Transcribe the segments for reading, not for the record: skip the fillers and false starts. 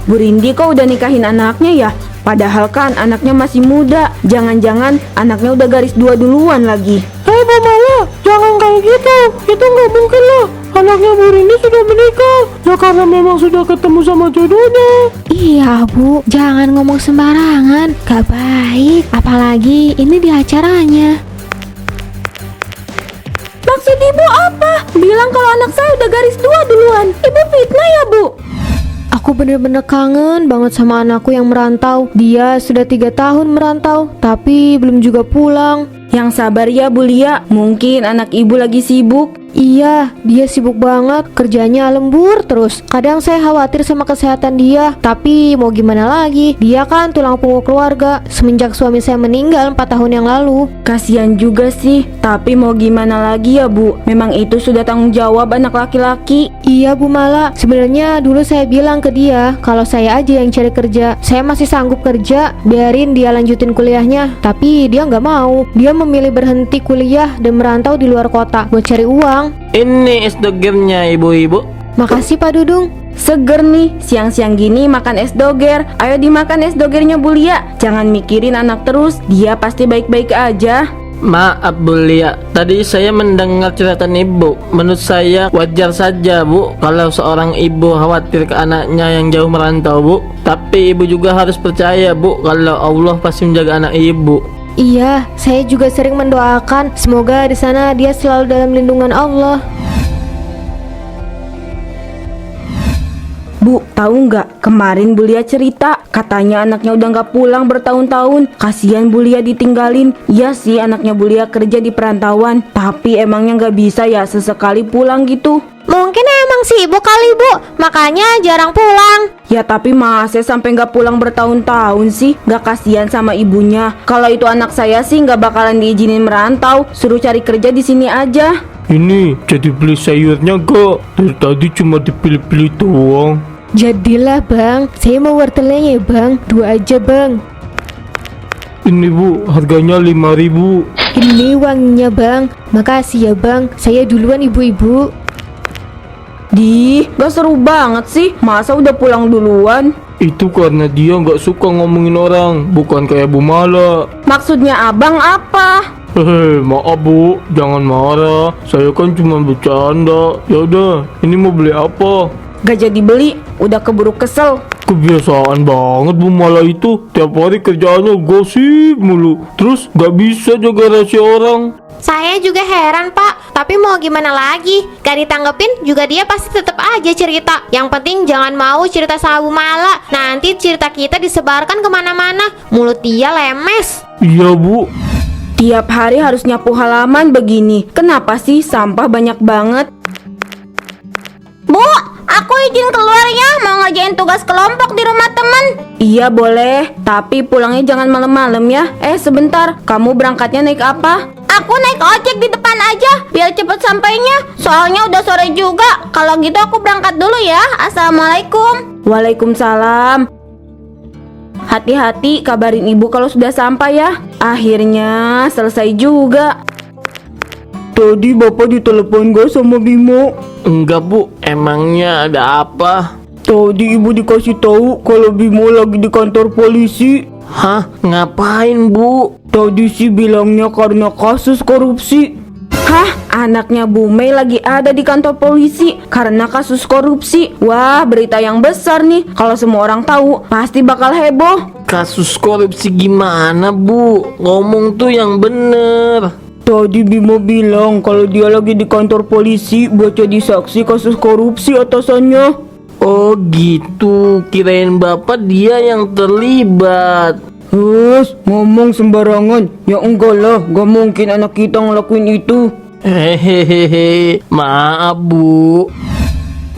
Bu Rindi kok udah nikahin anaknya ya? Padahal kan anaknya masih muda. Jangan-jangan anaknya udah garis 2 duluan lagi. Hei Bu Mala, jangan kayak gitu. Itu nggak mungkin lah. Anaknya Bu Rini sudah menikah. Ya karena memang sudah ketemu sama jodohnya. Iya Bu, jangan ngomong sembarangan, gak baik. Apalagi ini di acaranya. Maksud ibu apa? Bilang kalau anak saya udah garis 2 duluan. Ibu fitnah ya Bu? Aku bener-bener kangen banget sama anakku yang merantau. Dia sudah 3 tahun merantau, tapi belum juga pulang. Yang sabar ya Bu Lia. Mungkin anak ibu lagi sibuk. Iya, dia sibuk banget, kerjanya lembur terus. Kadang saya khawatir sama kesehatan dia, tapi mau gimana lagi? Dia kan tulang punggung keluarga semenjak suami saya meninggal 4 tahun yang lalu. Kasian juga sih. Tapi mau gimana lagi ya Bu? Memang itu sudah tanggung jawab anak laki-laki. Iya Bu Mala, sebenarnya dulu saya bilang ke dia kalau saya aja yang cari kerja. Saya masih sanggup kerja, biarin dia lanjutin kuliahnya. Tapi dia nggak mau. Dia memilih berhenti kuliah dan merantau di luar kota buat cari uang. Ini es dogernya ibu-ibu. Makasih Pak Dudung. Seger nih, siang-siang gini makan es doger. Ayo dimakan es dogernya Bu Lia. Jangan mikirin anak terus, dia pasti baik-baik aja. Maaf Bu Lia, tadi saya mendengar cerita ibu. Menurut saya wajar saja Bu kalau seorang ibu khawatir ke anaknya yang jauh merantau Bu. Tapi ibu juga harus percaya Bu kalau Allah pasti menjaga anak ibu. Iya, saya juga sering mendoakan semoga di sana dia selalu dalam lindungan Allah. Bu, tahu nggak? Kemarin Bu Lia cerita, katanya anaknya udah nggak pulang bertahun-tahun. Kasihan Bu Lia ditinggalin. Iya sih, anaknya Bu Lia kerja di perantauan, tapi emangnya nggak bisa ya sesekali pulang gitu? Mungkin emang sibuk kali Bu, makanya jarang pulang. Ya tapi masa sampai nggak pulang bertahun-tahun sih? Nggak kasihan sama ibunya? Kalau itu anak saya sih nggak bakalan diizinin merantau. Suruh cari kerja di sini aja. Ini jadi beli sayurnya kok. Dari tadi cuma dipilih-pilih doang. Jadilah Bang, saya mau wortelnya ya Bang, 2 aja Bang. Ini Bu, harganya 5.000. Ini uangnya Bang, makasih ya Bang, saya duluan ibu-ibu. Gak seru banget sih. Masa udah pulang duluan? Itu karena dia nggak suka ngomongin orang, bukan kayak Bu Mala. Maksudnya abang apa? Hehe, maaf Bu, jangan marah. Saya kan cuma bercanda. Ya udah, ini mau beli apa? Gak jadi beli, udah keburu kesel. Kebiasaan banget Bu Mala itu. Tiap hari kerjaannya gosip mulu. Terus nggak bisa jaga rahasia orang. Saya juga heran Pak, tapi mau gimana lagi? Gak ditanggepin juga dia pasti tetap aja cerita. Yang penting jangan mau cerita sama Bu Mala. Nanti cerita kita disebarkan kemana-mana. Mulut dia lemes. Iya Bu. Tiap hari harus nyapu halaman begini. Kenapa sih sampah banyak banget? Bu, aku izin keluar ya, mau ngerjain tugas kelompok di rumah teman. Iya boleh, tapi pulangnya jangan malam-malam ya. Sebentar, kamu berangkatnya naik apa? Aku naik ojek di depan aja, biar cepet sampainya. Soalnya udah sore juga. Kalau gitu aku berangkat dulu ya. Assalamualaikum. Waalaikumsalam. Hati-hati, kabarin ibu kalau sudah sampai ya. Akhirnya selesai juga. Tadi Bapak ditelepon gak sama Bimo? Enggak Bu, emangnya ada apa? Tadi Ibu dikasih tahu kalau Bimo lagi di kantor polisi. Hah? Ngapain Bu? Tadi sih bilangnya karena kasus korupsi. Hah? Anaknya Bu Mei lagi ada di kantor polisi karena kasus korupsi. Wah, berita yang besar nih. Kalau semua orang tahu, pasti bakal heboh. Kasus korupsi gimana Bu? Ngomong tuh yang bener. Tadi Bimo bilang kalau dia lagi di kantor polisi buat jadi saksi kasus korupsi atasannya. Oh gitu, kirain Bapak dia yang terlibat. Ngomong sembarangan. Ya enggak lah, gak mungkin anak kita ngelakuin itu. Hehehe, maaf Bu.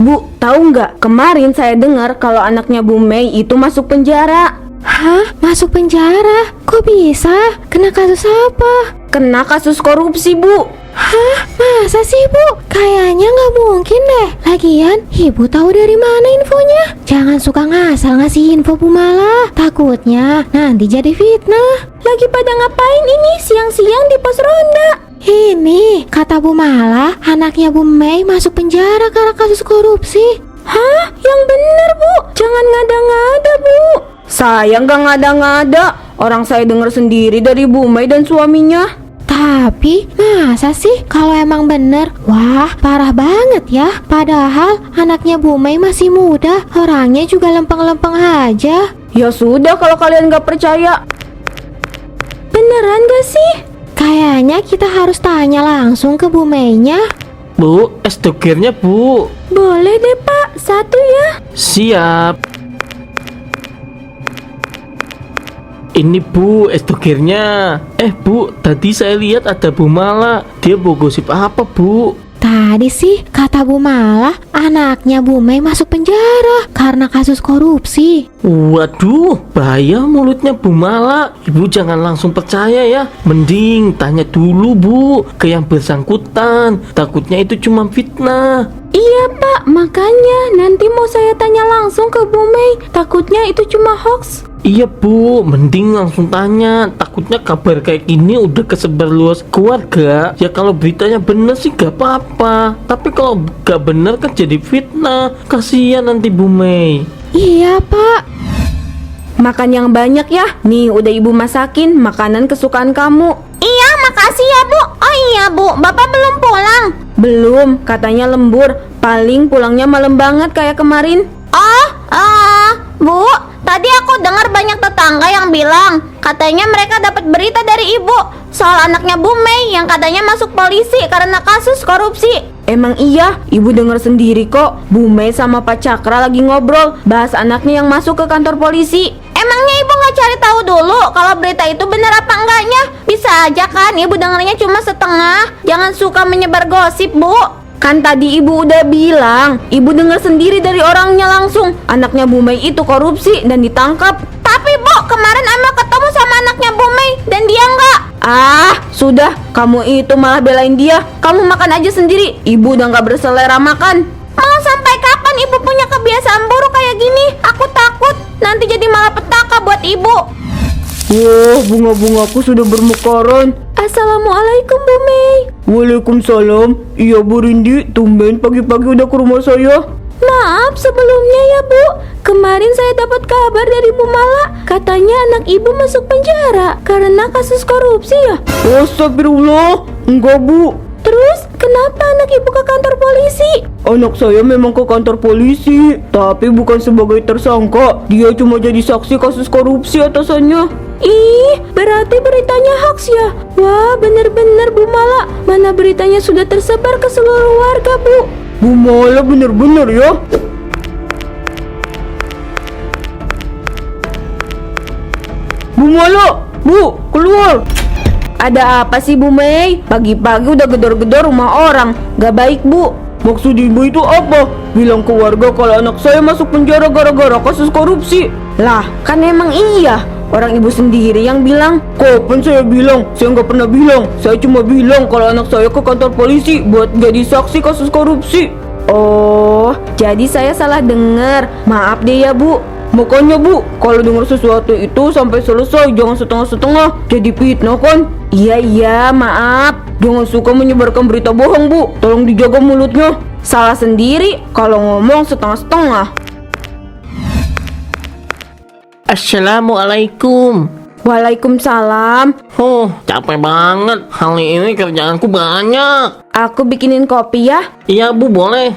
Bu, tahu nggak? Kemarin saya dengar kalau anaknya Bu Mei itu masuk penjara. Hah? Masuk penjara? Kok bisa? Kena kasus apa? Kena kasus korupsi Bu. Hah? Masa sih Bu? Kayaknya nggak mungkin deh. Lagian, Ibu tahu dari mana infonya? Jangan suka ngasal ngasih info Bu Mala. Takutnya nanti jadi fitnah. Lagi pada ngapain ini siang-siang di pos ronda? Ini, kata Bu Mala, anaknya Bu Mei masuk penjara karena kasus korupsi. Hah? Yang bener Bu, jangan ngada-ngada. Saya nggak ngada-ngada. Orang saya dengar sendiri dari Bu Mei dan suaminya. Tapi masa sih kalau emang bener? Wah, parah banget ya. Padahal anaknya Bu Mei masih muda, orangnya juga lempeng-lempeng aja. Ya sudah kalau kalian nggak percaya. Beneran gak sih? Kayaknya kita harus tanya langsung ke Bu Mei-nya. Bu, es dogernya bu. Boleh deh Pak, satu ya. Siap. Ini bu, es dogernya. Bu, tadi saya lihat ada Bu Mala. Dia bawa gosip apa bu? Tadi sih kata Bu Mala, anaknya Bu Mei masuk penjara karena kasus korupsi. Waduh, bahaya mulutnya Bu Mala. Ibu jangan langsung percaya ya. Mending tanya dulu bu ke yang bersangkutan. Takutnya itu cuma fitnah. Iya Pak, makanya nanti mau saya tanya langsung ke Bu Mei. Takutnya itu cuma hoax. Iya bu, mending langsung tanya. Takutnya kabar kayak gini udah kesebar luas keluarga. Ya kalau beritanya bener sih gak apa-apa. Tapi kalau gak bener kan jadi fitnah. Kasihan nanti Bu Mei. Iya Pak. Makan yang banyak ya. Nih udah Ibu masakin makanan kesukaan kamu. Iya, makasih ya Bu. Oh iya Bu, Bapak belum pulang? Belum, katanya lembur. Paling pulangnya malam banget kayak kemarin. Bu, tadi aku dengar banyak tetangga yang bilang katanya mereka dapat berita dari Ibu soal anaknya Bu Mei yang katanya masuk polisi karena kasus korupsi. Emang iya, Ibu dengar sendiri kok. Bu Mei sama Pak Cakra lagi ngobrol bahas anaknya yang masuk ke kantor polisi. Emangnya Ibu nggak cari tahu dulu kalau berita itu benar apa enggaknya? Bisa aja kan Ibu dengarnya cuma setengah. Jangan suka menyebar gosip, Bu. Kan tadi Ibu udah bilang, Ibu dengar sendiri dari orangnya langsung. Anaknya Bu Mei itu korupsi dan ditangkap. Tapi Bu, kemarin Emma ketemu sama anaknya Bu Mei dan dia enggak. Sudah, kamu itu malah belain dia. Kamu makan aja sendiri. Ibu udah nggak berselera makan. Mau sampai kapan Ibu punya kebiasaan buruk kayak gini? Aku takut nanti jadi malapetaka buat Ibu. Wah, bunga-bungaku sudah bermekaran. Assalamualaikum Bu Mei. Waalaikumsalam. Iya Bu Rindi, tumben pagi-pagi udah ke rumah saya. Maaf sebelumnya ya Bu. Kemarin saya dapat kabar dari Bu Mala. Katanya anak Ibu masuk penjara karena kasus korupsi ya. Astagfirullah. Enggak Bu. Terus kenapa anak Ibu ke kantor polisi? Anak saya memang ke kantor polisi, tapi bukan sebagai tersangka. Dia cuma jadi saksi kasus korupsi atasannya. Ih, berarti beritanya hoax ya? Wah, bener-bener Bu Mala. Mana beritanya sudah tersebar ke seluruh warga Bu? Bu Mala bener-bener ya. Bu Mala, Bu, keluar. Ada apa sih Bu Mei? Pagi-pagi udah gedor-gedor rumah orang. Gak baik Bu. Maksud ibu itu apa? Bilang ke warga kalau anak saya masuk penjara gara-gara kasus korupsi. Lah, kan emang iya. Orang Ibu sendiri yang bilang. Kapan saya bilang? Saya nggak pernah bilang. Saya cuma bilang kalau anak saya ke kantor polisi buat jadi saksi kasus korupsi. Oh, jadi saya salah dengar. Maaf deh ya Bu. Makanya Bu, kalau dengar sesuatu itu sampai selesai, jangan setengah-setengah. Jadi fitnah kan? Iya, maaf. Jangan suka menyebarkan berita bohong Bu. Tolong dijaga mulutnya. Salah sendiri kalau ngomong setengah-setengah. Assalamualaikum. Waalaikumsalam. Capek banget. Hari ini kerjaanku banyak. Aku bikinin kopi ya. Iya Bu, boleh.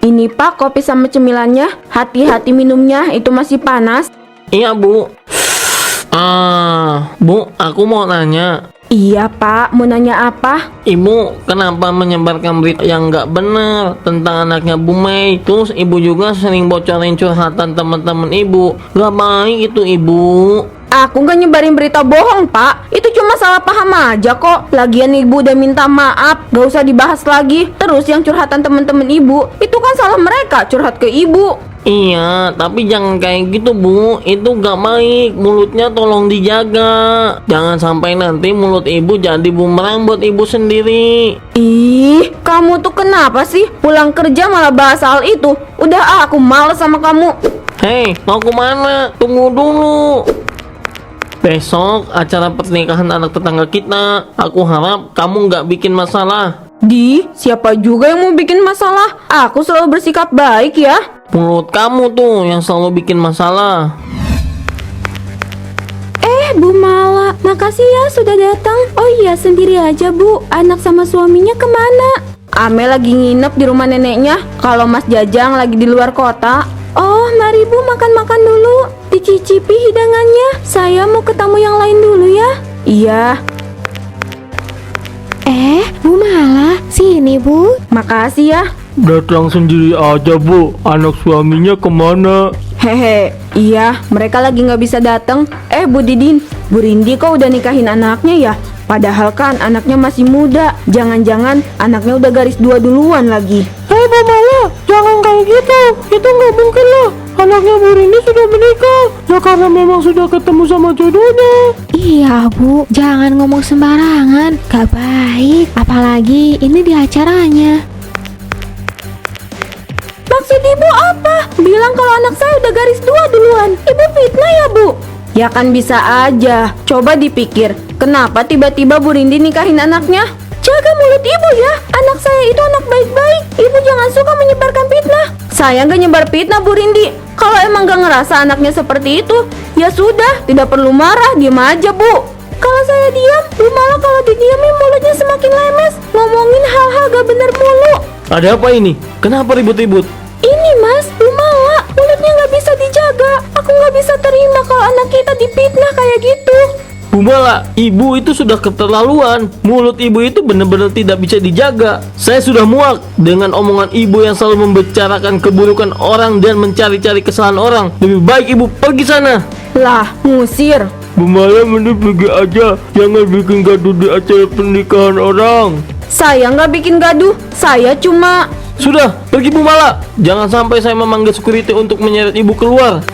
Ini Pak kopi sama cemilannya. Hati-hati minumnya, itu masih panas. Iya Bu. Bu, aku mau nanya. Iya Pak, mau nanya apa? Ibu kenapa menyebarkan berita yang nggak benar tentang anaknya Bu Mei? Terus ibu juga sering bocorin curhatan teman-teman ibu. Gak baik itu Ibu. Aku gak nyebarin berita bohong Pak. Itu cuma salah paham aja kok. Lagian Ibu udah minta maaf, gak usah dibahas lagi. Terus yang curhatan teman-teman Ibu, itu kan salah mereka curhat ke Ibu. Iya, tapi jangan kayak gitu Bu. Itu gak baik. Mulutnya tolong dijaga. Jangan sampai nanti mulut ibu jadi bumerang buat ibu sendiri. Ih, kamu tuh kenapa sih? Pulang kerja malah bahas hal itu. Udah aku males sama kamu. Hei, mau kemana? Tunggu dulu. Besok acara pernikahan anak tetangga kita. Aku harap kamu gak bikin masalah. Siapa juga yang mau bikin masalah? Aku selalu bersikap baik ya. Mulut kamu tuh yang selalu bikin masalah. Bu Mala, makasih ya sudah datang. Oh iya, sendiri aja Bu. Anak sama suaminya kemana? Ame lagi nginep di rumah neneknya. Kalau Mas Jajang lagi di luar kota. Oh, mari Bu makan-makan dulu. Dicicipi hidangannya. Saya mau ke tamu yang lain dulu ya. Iya. Bu Mala, sini Bu. Makasih ya. Datang sendiri aja Bu, anak suaminya kemana? Hehe, iya, mereka lagi nggak bisa datang. Bu Didin, Bu Rindi kok udah nikahin anaknya ya? Padahal kan anaknya masih muda. Jangan-jangan anaknya udah garis 2 duluan lagi. Hei Bu Mala, jangan kayak gitu. Itu nggak mungkin lah. Anaknya Bu Rindi sudah menikah. Ya karena memang sudah ketemu sama jodohnya. Iya Bu, jangan ngomong sembarangan, gak baik. Apalagi ini di acaranya. Maksud ibu apa? Bilang kalau anak saya udah garis 2 duluan. Ibu fitnah ya Bu? Ya kan bisa aja. Coba dipikir, kenapa tiba-tiba Bu Rindi nikahin anaknya? Jaga mulut ibu ya. Anak saya itu anak baik-baik. Ibu jangan suka menyebarkan fitnah. Saya nggak nyebar fitnah Bu Rindi. Kalau emang nggak ngerasa anaknya seperti itu, ya sudah, tidak perlu marah, diam aja Bu. Kalau saya diam, Bu malah kalau didiamin mulutnya semakin lemes, ngomongin hal-hal gak bener mulu. Ada apa ini? Kenapa ribut-ribut? Ini Mas, Bu Mala, mulutnya nggak bisa dijaga. Aku nggak bisa terima kalau anak kita difitnah kayak gitu. Bu Mala, ibu itu sudah keterlaluan. Mulut ibu itu benar-benar tidak bisa dijaga. Saya sudah muak dengan omongan ibu yang selalu membicarakan keburukan orang dan mencari-cari kesalahan orang. Lebih baik ibu pergi sana. Lah, ngusir. Bu Mala mending pergi aja. Jangan bikin gaduh di acara pernikahan orang. Saya nggak bikin gaduh, saya cuma... Sudah, pergi Bu Mala. Jangan sampai saya memanggil security untuk menyeret ibu keluar.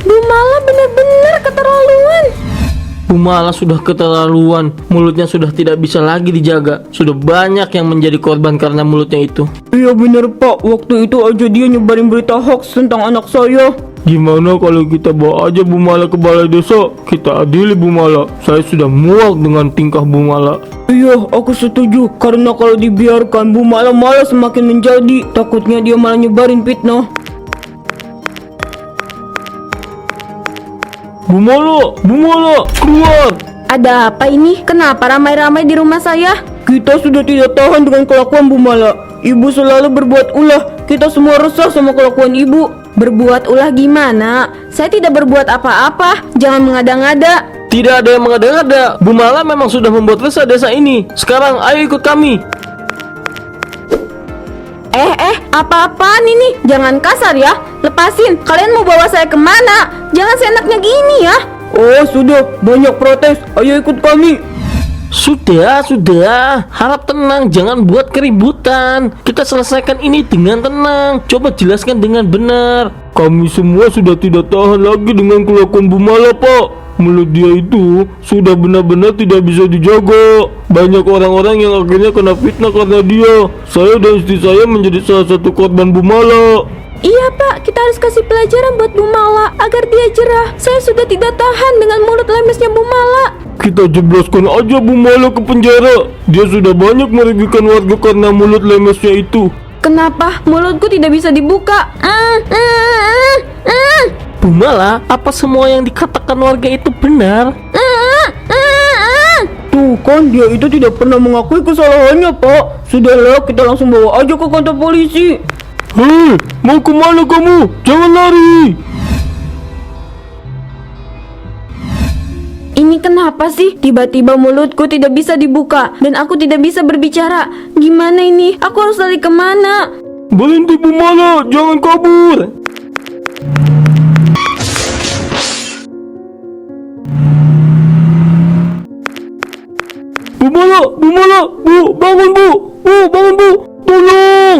Bu Mala bener-bener keterlaluan. Bu Mala sudah keterlaluan. Mulutnya sudah tidak bisa lagi dijaga. Sudah banyak yang menjadi korban karena mulutnya itu. Iya bener Pak, waktu itu aja dia nyebarin berita hoax tentang anak saya. Gimana kalau kita bawa aja Bu Mala ke balai desa? Kita adili Bu Mala. Saya sudah muak dengan tingkah Bu Mala. Iya, aku setuju. Karena kalau dibiarkan, Bu Mala malah semakin menjadi. Takutnya dia malah nyebarin fitnah. Bu Mala, keluar. Ada apa ini? Kenapa ramai-ramai di rumah saya? Kita sudah tidak tahan dengan kelakuan Bu Mala. Ibu selalu berbuat ulah. Kita semua resah sama kelakuan ibu. Berbuat ulah gimana? Saya tidak berbuat apa-apa. Jangan mengada-ngada. Tidak ada yang mengada-ngada. Bu Mala memang sudah membuat resah desa ini. Sekarang ayo ikut kami. Apa-apaan ini? Jangan kasar ya. Lepasin. Kalian mau bawa saya kemana? Jangan seenaknya gini ya. Oh sudah, banyak protes. Ayo ikut kami. Sudah. Harap tenang, jangan buat keributan. Kita selesaikan ini dengan tenang. Coba jelaskan dengan benar. Kami semua sudah tidak tahan lagi dengan kelakuan Bu Mala Pak. Mulut dia itu sudah benar-benar tidak bisa dijaga. Banyak orang-orang yang akhirnya kena fitnah karena dia. Saya dan istri saya menjadi salah satu korban Bu Mala. Iya Pak, kita harus kasih pelajaran buat Bu Mala agar dia jerah. Saya sudah tidak tahan dengan mulut lemesnya Bu Mala. Kita jebloskan aja Bu Mala ke penjara. Dia sudah banyak merugikan warga karena mulut lemesnya itu. Kenapa mulutku tidak bisa dibuka? Bu Mala, apa semua yang dikatakan warga itu benar? Tuh kan, dia itu tidak pernah mengakui kesalahannya Pak. Sudahlah, kita langsung bawa aja ke kantor polisi. Hei, mau kemana kamu? Jangan lari. Ini kenapa sih? Tiba-tiba mulutku tidak bisa dibuka dan aku tidak bisa berbicara. Gimana ini? Aku harus lari kemana? Berhenti Bu Mala, jangan kabur. Bu Mala, Bu, bangun Bu, bangun Bu, tolong.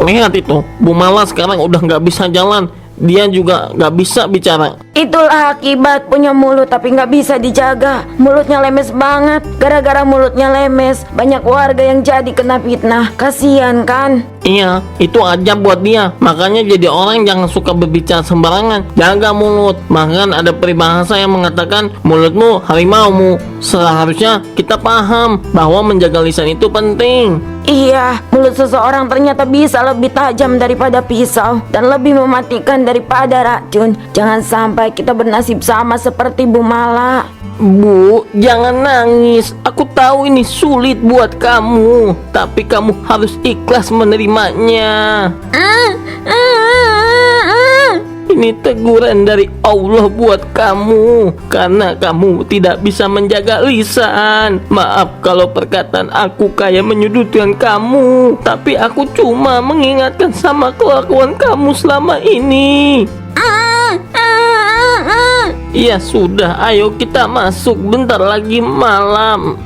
Lihat itu, Bu Mala sekarang udah nggak bisa jalan. Dia juga nggak bisa bicara. Itulah akibat punya mulut tapi nggak bisa dijaga. Mulutnya lemes banget. Gara-gara mulutnya lemes, banyak warga yang jadi kena fitnah. Kasian kan? Iya, itu aja buat dia. Makanya jadi orang jangan suka berbicara sembarangan. Jaga mulut. Bahkan ada peribahasa yang mengatakan mulutmu harimaumu. Seharusnya kita paham bahwa menjaga lisan itu penting. Iya, mulut seseorang ternyata bisa lebih tajam daripada pisau dan lebih mematikan daripada racun. Jangan sampai kita bernasib sama seperti Bu Mala. Bu, jangan nangis. Aku tahu ini sulit buat kamu, tapi kamu harus ikhlas menerimanya. Ini teguran dari Allah buat kamu karena kamu tidak bisa menjaga lisan. Maaf kalau perkataan aku kayak menyudutkan kamu, tapi aku cuma mengingatkan sama kelakuan kamu selama ini. Ya sudah, ayo kita masuk, bentar lagi malam.